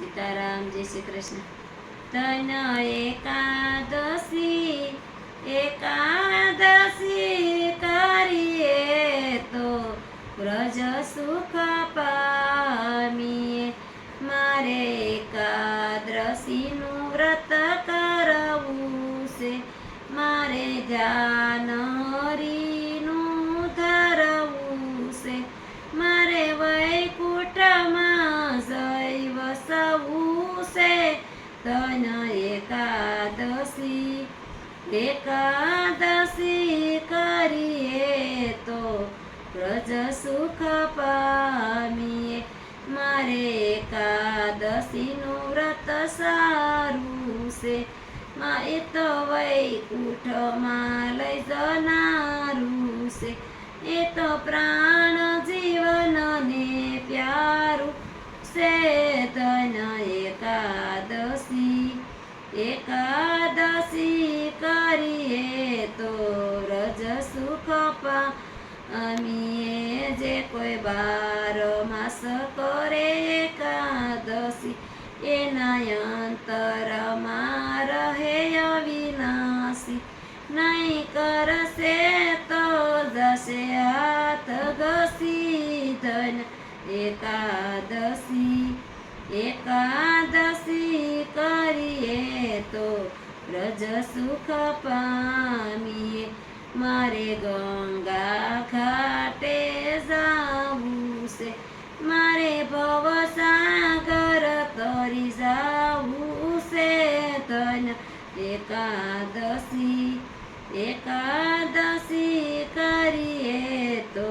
સીતારામ, જય શ્રી કૃષ્ણ. તન એકાદશી કરીએ તો વ્રજ સુખ પામીએ. મારે એકાદશીનું વ્રત કરવું છે, મારે ધ્યાન હરિનું ધરવું છે, મારે વૈકુંઠમાં જઈ વસવું છે. તન એકાદશી કરીએ તો વ્રજ સુખ પામીએ. મારે એકાદશીનું વ્રત સારું છે, એ તો વૈકુંઠમાં લઈ જનારું છે. એ તો પ્રાણ જીવનને પ્યારું છે. તન એકાદશી કરીએ તો વ્રજ સુખ પામીએ. જે કોઈ 12 માસ કરે એકાદશી, એના અંતરમાં રહે અવિનાશી. નહીં કરશે તો જશે હાથ ઘસી. ધન એકાદશી કરીએ તો વ્રજ સુખ પામીએ. મારે ગંગા ઘાટે જાવું છે, મારે ભવસાગર તરી જાવું છે. તન એકાદશી કરીએ તો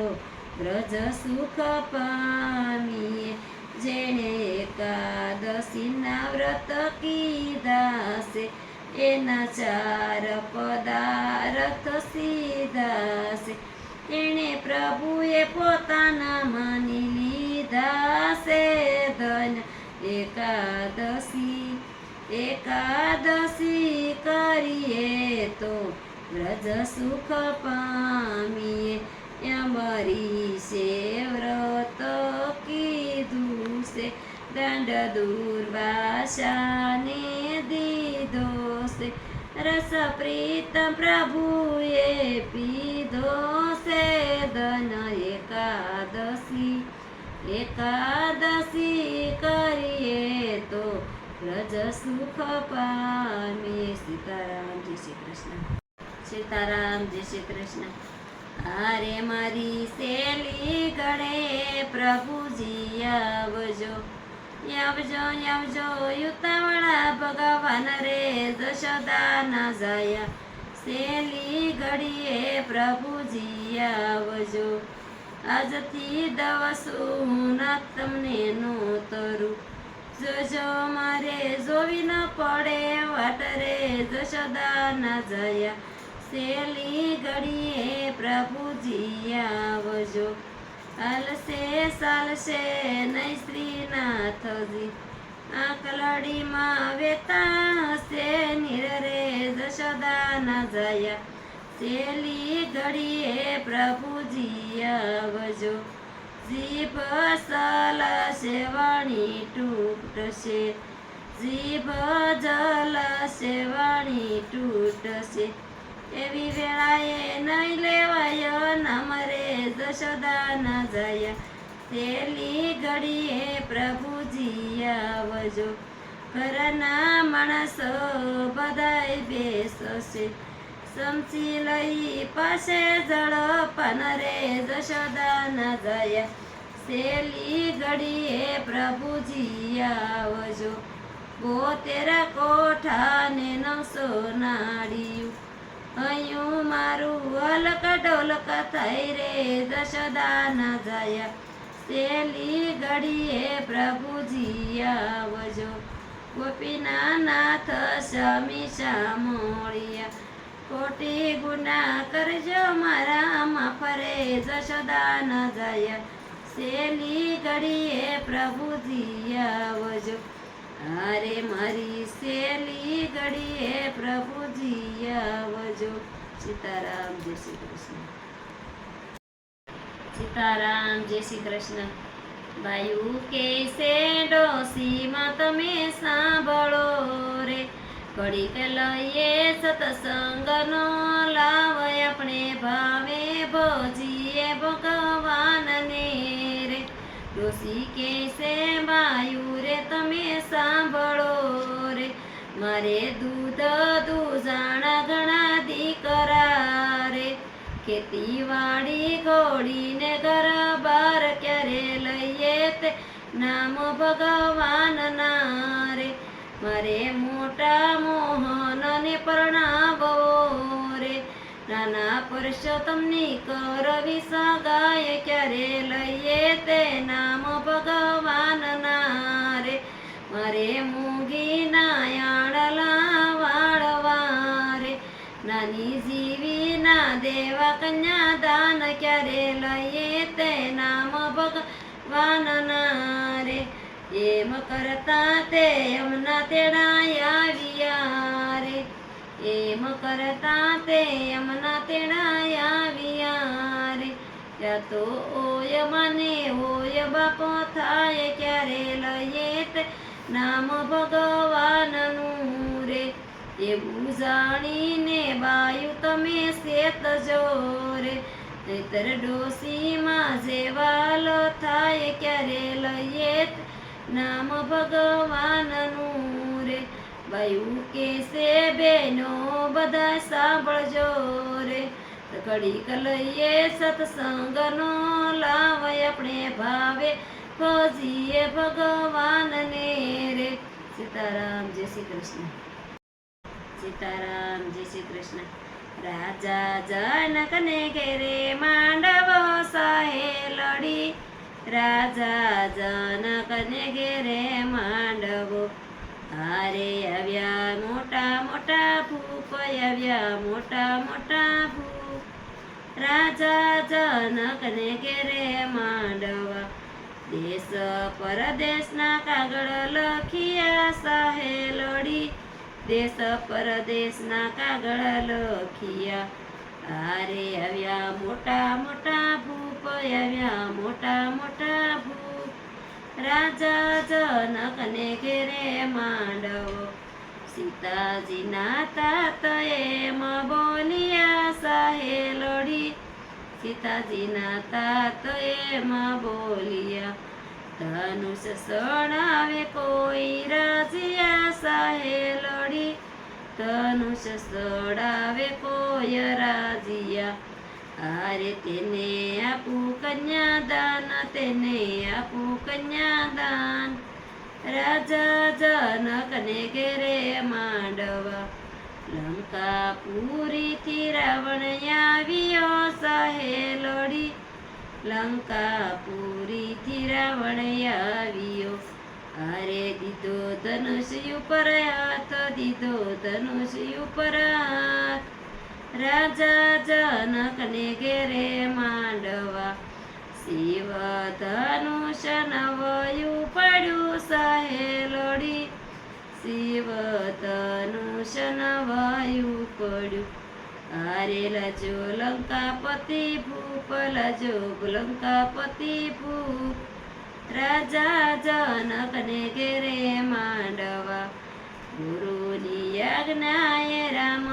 વ્રજ સુખ પામીએ. જેણે એકાદશીના વ્રત કીધા છે, એના 4 પદાર્થ સીધા છે. એણે પ્રભુએ પોતાના માની લીધા છે. ધન એકાદશી કરીએ તો વ્રજ સુખ પામીએ. અંબરીશે વ્રત કીધું છે, દંડ દુર્વાસાને દીધો છે. રસ પ્રીતમ પ્રભુએ પીધો છે. ધન એકાદશી કરીએ તો વ્રજ સુખ પામીએ. સીતારામ, જય શ્રી કૃષ્ણ. સીતારામ, જય શ્રી કૃષ્ણ. અરે મારી સેલી ગળે પ્રભુજી આવજો, આવજો આવજો. યુતાવળા ભગવાન રે જશોદા ના જાયા. સેલી ઘડીએ પ્રભુજી આવજો. આજથી દવસું ના તમને નોતરું. જોજો મારે જોવી ન પડે વાટ રે જશોદા ના જાયા. સેલી ઘડીએ પ્રભુજી આવજો. હાલશે ચાલશે નહીં શ્રીનાથજી, આંકલડીમાં વેતા હશે નીર રે જશોદા ના જાયા. સેલી ઘડીએ પ્રભુજી આવજો. જીભ ચલશે વાણી તૂટશે, જીભ જલશે વાણી તૂટશે. એવી વેળાએ નહીં લેવાય નામ રે જશોદા ના જાયા. સેલી ઘડીએ પ્રભુજી આવજો. ઘરના માણસો બધાય બેસશે, સમસી લઈ પાસે ઝડપન રે જશોદા ના જાયા. સેલી ઘડીએ પ્રભુજી આવજો. 72 કોઠાને 900 નાળિયું, અહીંયા મારું અલક ડોલક થઈ રે જશોદા ના જાયા. સેલી ઘડીએ પ્રભુજી આવજો. ગોપીના નાથ સ્વામી સામોળિયા, ખોટી ગુના કરજો મારા માફ રે જશોદા ના જાયા. સેલી ઘડીએ પ્રભુજી આવજો. અરે મારી સેલી ઘડીએ પ્રભુજી આવજો. સીતારામ, જય શ્રી કૃષ્ણ. સીતારામ, જય શ્રી કૃષ્ણ. બાયુ કે છે ડોસી મત તમે સાંભળો રે. ઘડીક લઈએ સત્સંગનો લાવ આપણે ભાવે ભજીએ ભગવાનને રે. ડોસી કેસે બાયુ રે તમે સાંભળો રે. મારે દૂધ દૂધાણા ઘણા દીકરા રે. ખેતીવાડી ઘોડીને ઘર બાર ક્યારે લઈએ તે નામ ભગવાનના રે. મારે મોટા મોહનને પરણાવો રે. નાના પુરુષોત્તમની કરવી સગાય ક્યારે લઈએ તે નામ ભગવાનના રે. મારે મૂંગી નાયાળલા વાળવા રે. નાની જીવી ના દેવા કન્યા દાન ક્યારે લઈએ તે નામ ભગવાનના રે. એમ કરતા તે અમના તેડા આવ્યા રે. એમ કરતા તે અમના તેડા આવ્યા રે. ત્યાં તો ઓય મને ઓય બાપો થાય ક્યારે લઈએ તે નામ ભગવાનનું રે. એવું જાણીને બાયુ તમે સેતજો રે. નહીતર ડોસીમાં જેવાલો થાય ક્યારે લઈએ તે નામ ભગવાનનું રે. બાયુ કેસે બેનો બધા સાંભળજો રે. ઘડીક લઈએ સત્સંગનો લાવ આપણે ભાવે ભજીએ ભગવાનને રે. સીતારામ જય શ્રી કૃષ્ણ. સીતારામ જય શ્રી કૃષ્ણ. રાજા જનકને ઘેરે માંડવો સહેલડી. રાજા જનકને ઘેરે માંડવો. હારે આવ્યા મોટા મોટા ભૂપ આવ્યા મોટા મોટા ભૂપ. રાજા જનકને ઘેરે માંડવા. દેશ પરદેશના કાગળ લખિયા સહેલડી. દેશ પરદેશના કાગળ લખિયા. હારે આવ્યા મોટા મોટા ભૂપ આવ્યા મોટા મોટા ભૂપ. રાજા જનકને ઘેરે માંડવો. સીતાજીના તાત એમ બોલિયા સહેલડી. સીતાજીના તાત એમ બોલિયા. ધનુષ સડાવે કોઈ રાજીયા સહેલડી. ધનુષ સડાવે કોઈ રાજીયા. હારે તેને આપું કન્યાદાન તેને આપું કન્યાદાન. રાજા જનકને ઘેરે માંડવા. લંકાપુરીથી રાવણ આવ્યો સહેલડી. લંકાપુરીથી રાવણ આવ્યો. હારે દીધો ધનુષ ઉપર હાથ દીધો ધનુષ ઉપર હાથ. રાજા જનકને ઘેરે માંડવા. શિવ ધનુષ નવયું પડ્યું સહેલડી. શિવ ધનુષ નવયું પડ્યું. હારે લજો લંકાપતિ ભૂપ લજો લંકાપતિ ભૂપ. રાજા જનકને ઘેરે માંડવા. ગુરુની આજ્ઞાએ રામ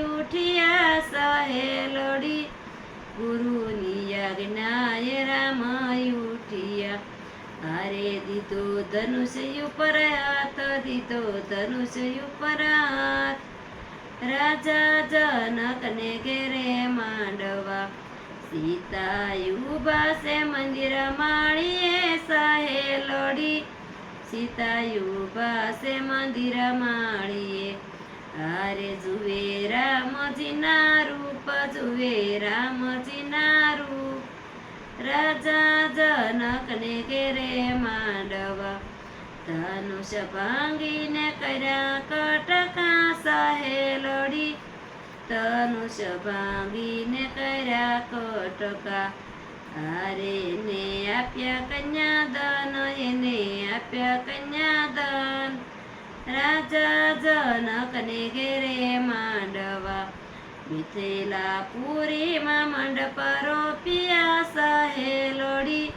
ઉઠ્યા સહેલડી. ગુરુની આજ્ઞાએ રામ ઉઠ્યા. હારે દીધો ધનુષ ઉપર હાથ દીધો ધનુષ ઉપર હાથ. રાજા જનકને ઘેરે માંડવા. સીતાયુબા સે મંદિર માળીએ સહેલડી. સીતાયુબા સે મંદિર માળીએ. હારે જુએ રામજીના રૂપ જુએ રામજીના રૂપ. રાજા જનકને ઘેરે માંડવા. ધનુષ ભાંગીને કર્યા કટકા સહેલડી. ધનુષ ભાંગીને કર્યા કટકા. હારે ને આપ્યા કન્યાદાન એને આપ્યા કન્યાદાન. રાજા જનકને ઘેરે માંડવા. મિથિલાપુરીમાં મંડપ રોપ્યા સહેલડી.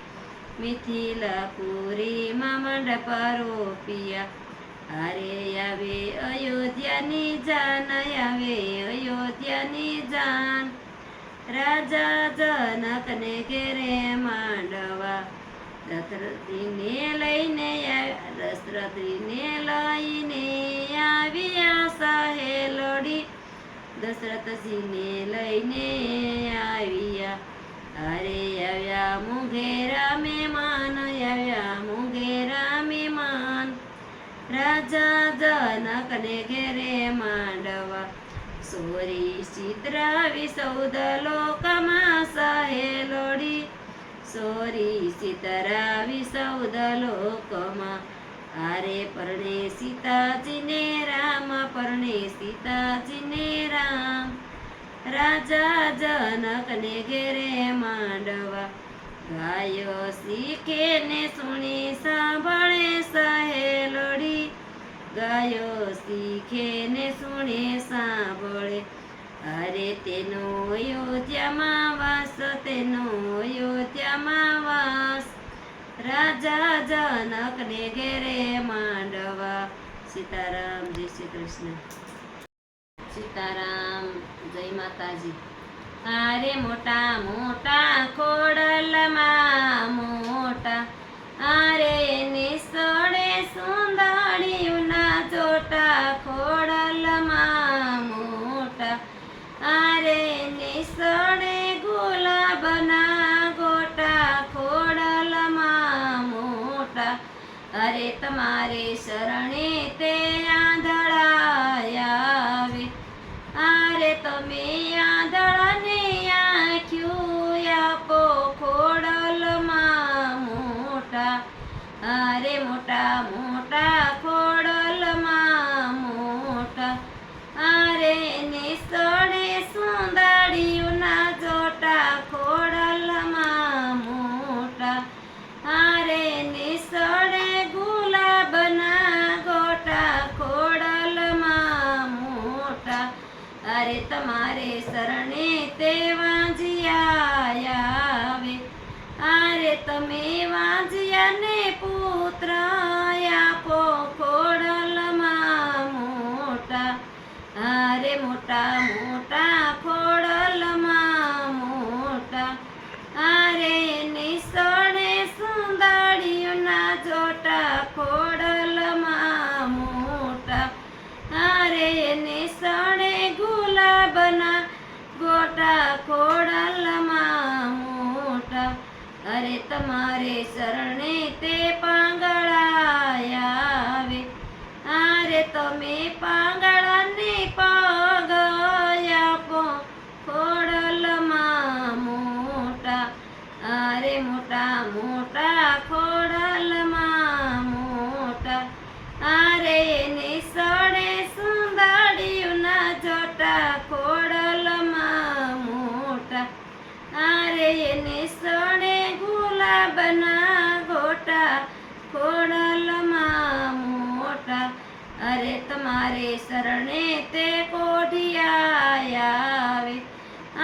મિથિલાપુરીમાં મંડપ રોપ્યા. હારે આવે અયોધ્યાની જાન, આવે અયોધ્યાની જાન. રાજા જનકને ઘેરે માંડવા દશરથીને લઈને દશરથીને લઈને આવ્યા સહેલોડી, દશરથજીને લઈને આવ્યા. હારે આવ્યા મોંઘેરા મહેમાન, આવ્યા મોંઘેરા મહેમાન. રાજા જનકને ઘેરે માંડવા સોરી ચિત્રાવી સૌદ લોકમાં સહેલોડી, સોરી સીતરાવી સૌદ લોકમાં. હારે પરણે સીતાજીને રામ, પરણે સીતાજીને રામ. રાજા જનકને ઘેરે માંડવા ગાયો શીખે ને સુણી સાંભળે સહેલોડી, ગાયો શીખે ને સુણે સાંભળે. હારે તેનો અયોધ્યામાં વાસ, તેનો અયોધ્યામાં વાસ. રાજા જનકને ઘેરે માંડવા. સીતારામ, જય શ્રી કૃષ્ણ. સીતારામ, જય માતાજી. હારે મોટા મોટા ખોડલમાં મોટા, હારે નિસળે સુંદરીઓના જોટા ખોડલમાં મોટા. હારે નિસળે ગુલાબના ગોટા ખોડલમાં મોટા. અરે તમારે શરણે તે આંધળા આવે, અરે તમે આંધળાને આંખ્યું આપો ખોડલમાં મોટા. અરે મોટા મોટા ખોડલમાં મોટા. અરે નિસળે સુંદરીઓના જોટા ખોડલમાં મોટા. અરે નિસળે ગુલાબના ગોટા ખોડલમાં મોટા. અરે તમારે શરણે તે વાંજિયા આવે, અરે તમે વાંજિયાને પુત્ર આપો ખોડલમાં મોટા. અરે મોટા મોટા ખોડલમાં મોટા. અરે નિસળે સુંદરીઓના જોટા ખોડલમાં મોટા. અરે નિસળે ગુલાબના ગોટા ખોડલમાં મોટા. અરે તમારે શરણે તે પાંગળા આવે, અરે તમે પાંગળાને પગ આપો ખોડલમાં મોટા. અરે મોટા મોટા ખોડલમાં મોટા. અરે નિસળે સુંદરીઓના જોટા ખોડલમાં મોટા. અરે નિસળે ગુલાબના ગોટા ખોડલમાં મોટા. અરે તમારે શરણે તે કોઢિયા આવે,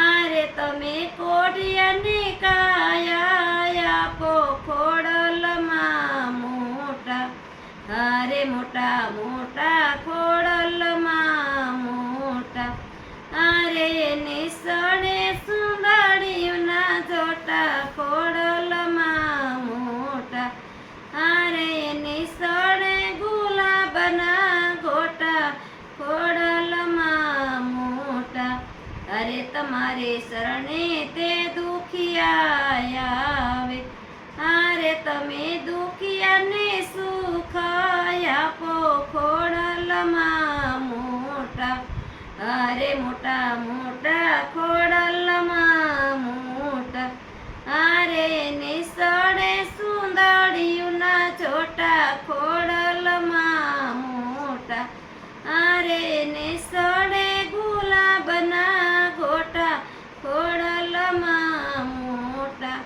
અરે તમે કોઢિયાને કાયા આપો ખોડલમાં મોટા. અરે મોટા મોટા ખોડલમાં મોટા. અરે નિસળે સુંદરીઓના જોટા ખોડલમાં મોટા. અરે નિસળે ગુલાબના ગોટા ખોડલમાં મોટા. અરે તમારે શરણે તે દુખિયા આવે, અરે તમે દુખિયાને સુખ આપો ખોડલમાં મોટા. અરે મોટા મોટા ખોડલમાં મોટા. અરે નિસળે સુંદરીઓના જોટા ખોડલમાં મોટા. અરે નિસળે ગુલાબના ગોટા ખોડલમાં મોટા.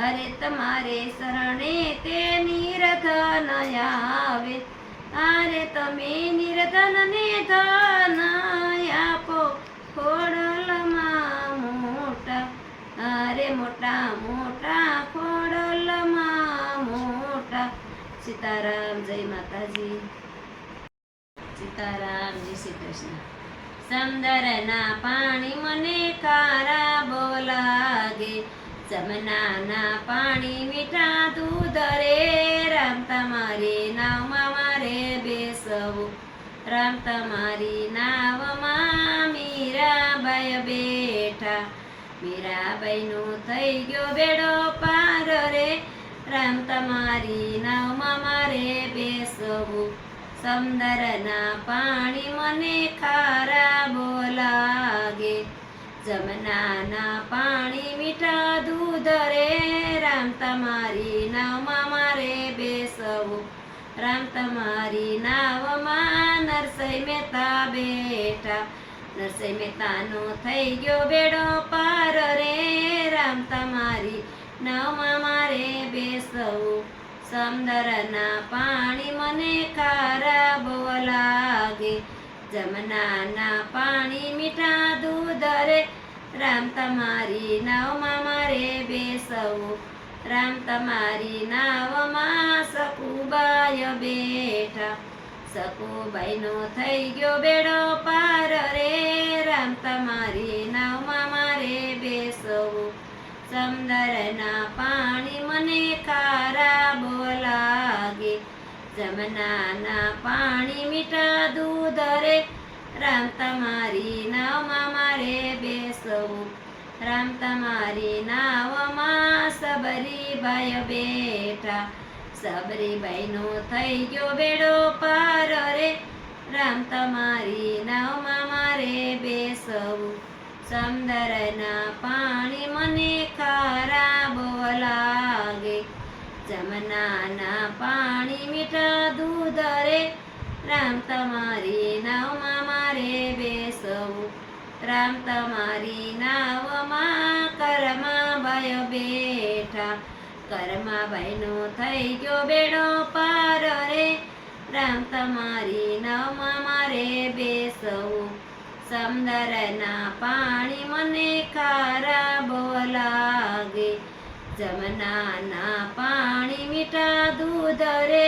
અરે તમારે શરણે તે નિર્ધન આવે, અરે તમે નિર્ધનને ધન આપો ખોડલમાં મોટા. અરે મોટા મોટા ખોડલમાં મોટા. સીતારામ, જય માતાજી. સીતારામ જય શ્રી કૃષ્ણ. સમંદરના પાણી મને ખારા બહુ લાગે, જમનાના પાણી મીઠા દૂધ રે. રામ તમારી નાવમાં મારે બેસવું, રામ તમારી નાવમાં મીરાબાઈ બેઠા. મીરાબાઈનું થઈ ગયો બેડો પાર રે, રામ તમારી નાવમાં મારે બેસવું. સમંદરના પાણી મને ખારા બહુ લાગે, જમનાના પાણી મીઠા દૂધ રે. રામ તમારી નાવમાં મારે બેસવું, રામ તમારી નાવમાં નરસિંહ મહેતા બેઠા. નરસિંહ મહેતાનો થઈ ગયો બેડો પાર રે, રામ તમારી નાવમાં મારે બેસવું. સમંદરના પાણી મને ખારા બહુ લાગે, જમનાના પાણી મીઠા દૂધ રે. રામ તમારી નાવમાં મારે બેસવું, રામ તમારી નાવમાં સકુબાઈ બેઠા. સકુબાઈનો થઈ ગયો બેડો પાર રે, રામ તમારી નાવમાં મારે બેસવું. સમંદરના પાણી મને ખારા બહુ લાગે, જમનાના પાણી મીઠા દૂધ રે. રામ તમારી નાવમાં મારે બેસવું, રામ તમારી નાવમાં સબરીબાઈ બેઠા. સબરીબાઈનો થઈ ગયો બેડો પાર રે, રામ તમારી નાવમાં મારે બેસવું. સમંદરના પાણી મને ખારા બહુ લાગે, જમનાના પાણી મીઠા દૂધ રે. રામ તમારી નાવમાં મારે બેસવું, રામ તમારી નાવમાં કરમાબાઈ બેઠા. કરમાબાઈનો થઈ ગયો બેડો પાર રે, રામ તમારી નાવમાં મારે બેસવું. સમંદરના પાણી મને ખારા બહુ લાગે, જમનાના પાણી મીઠા દૂધ રે.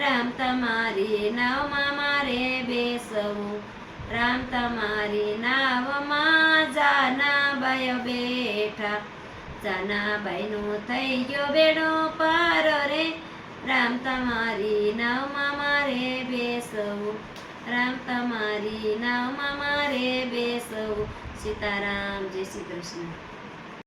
રામ તમારી નાવમાં મારે બેસવું, રામ તમારી નાવમાં જાનાબાઈ બેઠા. જાનાબાઈનો થઈ ગયો બેડો પાર રે, રામ તમારી નાવમાં મારે બેસવું, રામ તમારી નાવમાં મારે બેસવું. સીતારામ જય શ્રી કૃષ્ણ.